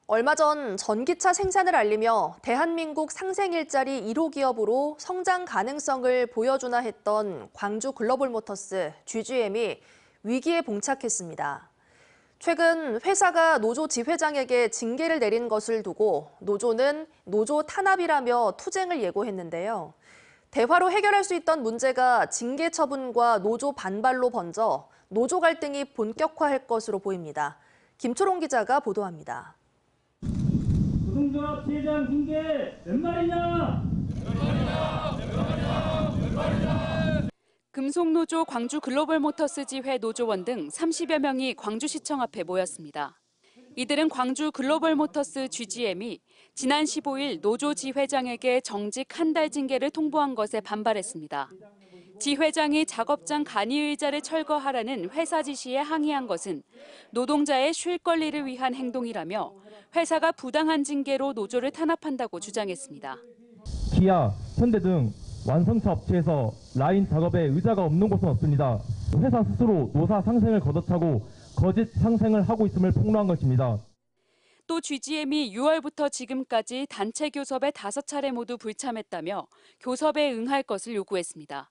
얼마 전 전기차 생산을 알리며 대한민국 상생 일자리 1호 기업으로 성장 가능성을 보여주나 했던 광주 글로벌모터스 GGM이 위기에 봉착했습니다. 최근 회사가 노조 지회장에게 징계를 내린 것을 두고 노조는 노조 탄압이라며 투쟁을 예고했는데요. 대화로 해결할 수 있던 문제가 징계 처분과 노조 반발로 번져 노조 갈등이 본격화할 것으로 보입니다. 김초롱 기자가 보도합니다. 노동조합 지회장 징계 몇 말이냐? 금속노조 광주 글로벌모터스 지회 노조원 등 30여 명이 광주시청 앞에 모였습니다. 이들은 광주 글로벌모터스 GGM이 지난 15일 노조 지회장에게 정직 한 달 징계를 통보한 것에 반발했습니다. 지회장이 작업장 간이 의자를 철거하라는 회사 지시에 항의한 것은 노동자의 쉴 권리를 위한 행동이라며 회사가 부당한 징계로 노조를 탄압한다고 주장했습니다. 기아, 현대 등 완성차 업체에서 라인 작업에 의자가 없는 곳은 없습니다. 회사 스스로 노사 상생을 걷어차고 거짓 상생을 하고 있음을 폭로한 것입니다. 또 GGM이 6월부터 지금까지 단체 교섭에 5차례 모두 불참했다며 교섭에 응할 것을 요구했습니다.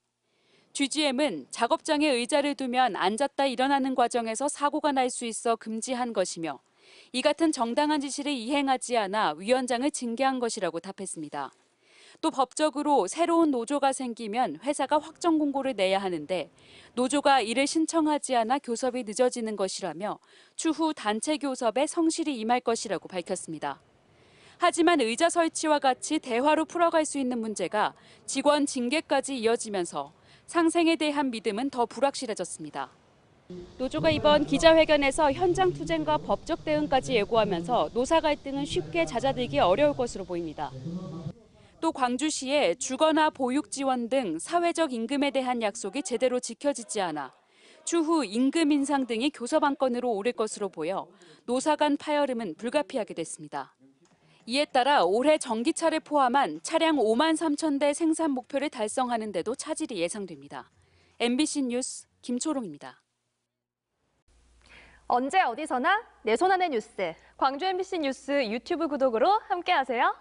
GGM은 작업장에 의자를 두면 앉았다 일어나는 과정에서 사고가 날 수 있어 금지한 것이며 이 같은 정당한 지시를 이행하지 않아 위원장을 징계한 것이라고 답했습니다. 또 법적으로 새로운 노조가 생기면 회사가 확정 공고를 내야 하는데 노조가 이를 신청하지 않아 교섭이 늦어지는 것이라며 추후 단체 교섭에 성실히 임할 것이라고 밝혔습니다. 하지만 의자 설치와 같이 대화로 풀어갈 수 있는 문제가 직원 징계까지 이어지면서 상생에 대한 믿음은 더 불확실해졌습니다. 노조가 이번 기자회견에서 현장 투쟁과 법적 대응까지 예고하면서 노사 갈등은 쉽게 잦아들기 어려울 것으로 보입니다. 또 광주시의 주거나 보육 지원 등 사회적 임금에 대한 약속이 제대로 지켜지지 않아 추후 임금 인상 등이 교섭 안건으로 오를 것으로 보여 노사 간 파열음은 불가피하게 됐습니다. 이에 따라 올해 전기차를 포함한 차량 5만 3천 대 생산 목표를 달성하는 데도 차질이 예상됩니다. MBC 뉴스 김초롱입니다. 언제 어디서나 내 손 안의 뉴스. 광주 MBC 뉴스 유튜브 구독으로 함께하세요.